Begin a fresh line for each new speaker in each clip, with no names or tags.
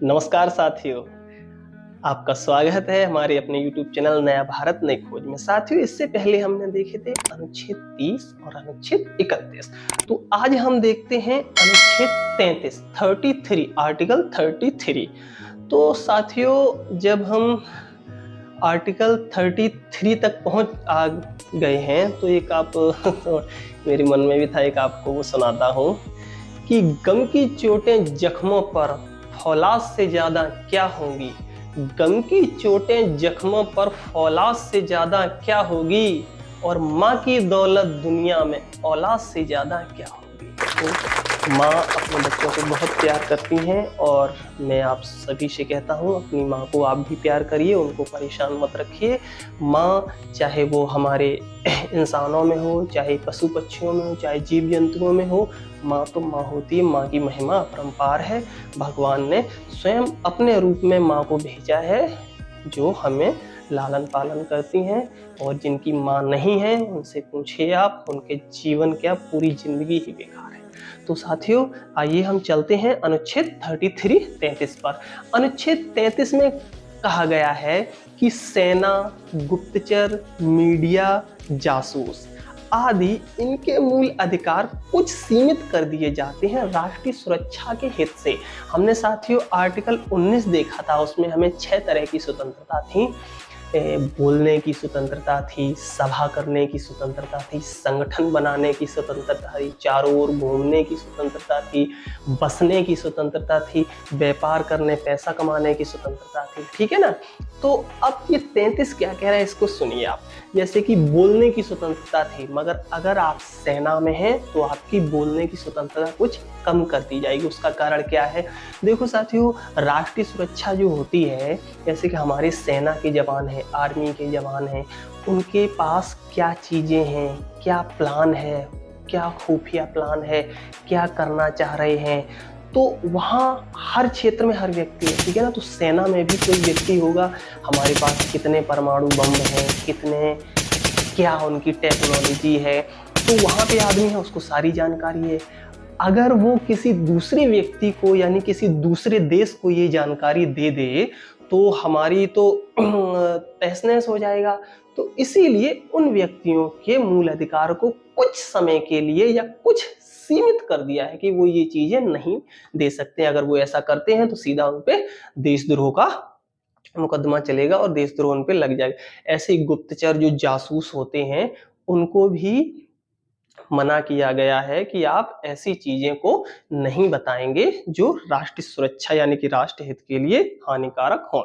नमस्कार साथियों, आपका स्वागत है हमारे अपने YouTube चैनल नया भारत नई खोज में। साथियों, इससे पहले हमने देखे थे अनुच्छेद 30 और अनुच्छेद 31। तो आज हम देखते हैं अनुच्छेद 33 आर्टिकल 33। तो साथियों, जब हम आर्टिकल 33 तक पहुंच आ गए हैं तो एक आप मेरे मन में भी था, एक आपको वो सुनाता हूँ कि गम की चोटें जख्मों पर फौलाद से ज्यादा क्या होंगी। गम की चोटें जख्मों पर फौलाद से ज्यादा क्या होगी, और माँ की दौलत दुनिया में औलाद से ज्यादा क्या होगी। तो माँ अपने बच्चों को बहुत प्यार करती हैं और मैं आप सभी से कहता हूँ, अपनी माँ को आप भी प्यार करिए, उनको परेशान मत रखिए। माँ चाहे वो हमारे इंसानों में हो, चाहे पशु पक्षियों में हो, चाहे जीव जंतुओं में हो, माँ तो माँ होती है। माँ की महिमा अपरंपार है। भगवान ने स्वयं अपने रूप में माँ को भेजा है, जो हमें लालन पालन करती हैं। और जिनकी माँ नहीं है उनसे पूछिए आप, उनके जीवन क्या पूरी जिंदगी ही बेकार है। तो साथियों, आइए हम चलते हैं अनुच्छेद 33 पर। अनुच्छेद 33 में कहा गया है कि सेना, गुप्तचर, मीडिया, जासूस आदि इनके मूल अधिकार कुछ सीमित कर दिए जाते हैं राष्ट्रीय सुरक्षा के हित से। हमने साथियों आर्टिकल 19 देखा था, उसमें हमें 6 तरह की स्वतंत्रता थी। बोलने की स्वतंत्रता थी, सभा करने की स्वतंत्रता थी, संगठन बनाने की स्वतंत्रता थी, चारों ओर घूमने की स्वतंत्रता थी, बसने की स्वतंत्रता थी, व्यापार करने पैसा कमाने की स्वतंत्रता थी। ठीक है ना। तो अब ये 33 क्या कह रहा है, इसको सुनिए आप। जैसे कि बोलने की स्वतंत्रता थी, मगर अगर आप सेना में हैं तो आपकी बोलने की स्वतंत्रता कुछ कम कर दी जाएगी। उसका कारण क्या है? देखो साथियों, राष्ट्रीय सुरक्षा जो होती है, जैसे कि हमारे सेना के जवान हैं, आर्मी के जवान हैं, उनके पास क्या चीज़ें हैं, क्या प्लान है, क्या खुफिया प्लान है, क्या करना चाह रहे हैं, तो वहाँ हर क्षेत्र में हर व्यक्ति है। ठीक है ना। तो सेना में भी कोई व्यक्ति होगा, हमारे पास कितने परमाणु बम हैं, कितने क्या उनकी टेक्नोलॉजी है, तो वहाँ पे आदमी है, उसको सारी जानकारी है। अगर वो किसी दूसरे व्यक्ति को यानी किसी दूसरे देश को ये जानकारी दे दे तो हमारी तो तहस नहस हो जाएगा। तो इसीलिए उन व्यक्तियों के मूल अधिकार को कुछ समय के लिए या कुछ सीमित कर दिया है कि वो ये चीजें नहीं दे सकते। अगर वो ऐसा करते हैं तो सीधा उन पे देशद्रोह का मुकदमा चलेगा और देशद्रोह उन पे लग जाएगा। ऐसे गुप्तचर जो जासूस होते हैं, उनको भी मना किया गया है कि आप ऐसी चीजें को नहीं बताएंगे जो राष्ट्रीय सुरक्षा यानी कि राष्ट्र हित के लिए हानिकारक हो।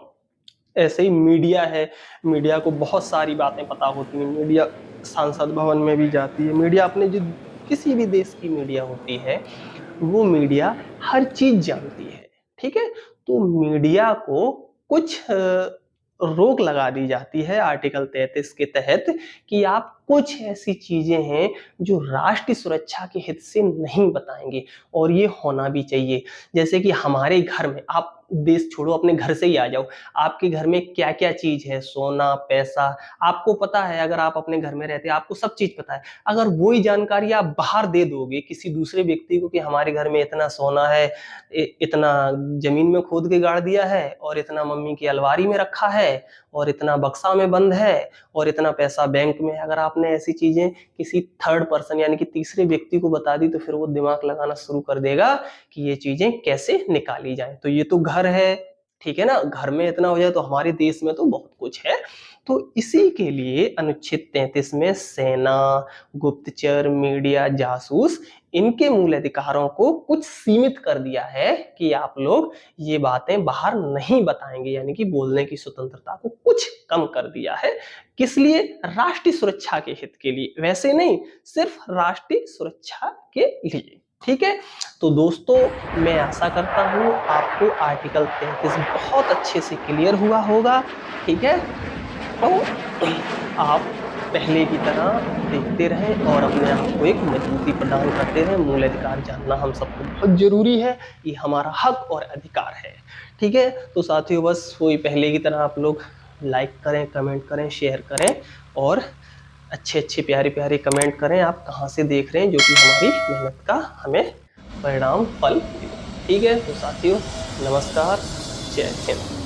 ऐसे ही मीडिया है, मीडिया को बहुत सारी बातें पता होती हैं। मीडिया सांसद भवन में भी जाती है। मीडिया अपने जो किसी भी देश की मीडिया होती है, वो मीडिया हर चीज जानती है। ठीक है। तो मीडिया को कुछ रोक लगा दी जाती है आर्टिकल 33 के तहत कि आप कुछ ऐसी चीजें हैं जो राष्ट्रीय सुरक्षा के हित से नहीं बताएंगे, और ये होना भी चाहिए। जैसे कि हमारे घर में, आप देश छोड़ो, अपने घर से ही आ जाओ, आपके घर में क्या क्या चीज है, सोना पैसा, आपको पता है। अगर आप अपने घर में रहते हैं, आपको सब चीज पता है। अगर वही जानकारी आप बाहर दे दोगे किसी दूसरे व्यक्ति को कि हमारे घर में इतना सोना है, इतना जमीन में खोद के गाड़ दिया है, और इतना मम्मी की अलमारी में रखा है, और इतना बक्सा में बंद है, और इतना पैसा बैंक में, अगर आपने ऐसी चीजें किसी थर्ड पर्सन यानी कि तीसरे व्यक्ति को बता दी, तो फिर वो दिमाग लगाना शुरू कर देगा कि ये चीजें कैसे निकाली जाए। तो ये तो घर है, ठीक है ना। घर में इतना हो जाए तो हमारे देश में तो बहुत कुछ है। तो इसी के लिए अनुच्छेद 33 में सेना, गुप्तचर, मीडिया, जासूस, इनके मूल अधिकारों को कुछ सीमित कर दिया है कि आप लोग ये बातें बाहर नहीं बताएंगे, यानी कि बोलने की स्वतंत्रता को कुछ कम कर दिया है। किस लिए? राष्ट्रीय सुरक्षा के हित के लिए, वैसे नहीं, सिर्फ राष्ट्रीय सुरक्षा के लिए। ठीक है। तो दोस्तों, मैं आशा करता हूँ आपको आर्टिकल 33 बहुत अच्छे से क्लियर हुआ होगा। ठीक है। तो आप पहले की तरह देखते रहें और अपने आप को एक मजबूती प्रदान करते रहें। मूल अधिकार जानना हम सबको बहुत जरूरी है, ये हमारा हक और अधिकार है। ठीक है। तो साथियों, बस वही पहले की तरह आप लोग लाइक करें, कमेंट करें, शेयर करें, और अच्छे अच्छे प्यारे प्यारे कमेंट करें आप कहाँ से देख रहे हैं, जो कि हमारी मेहनत का हमें परिणाम फल दे। ठीक है। तो साथियों, नमस्कार। जय हिंद।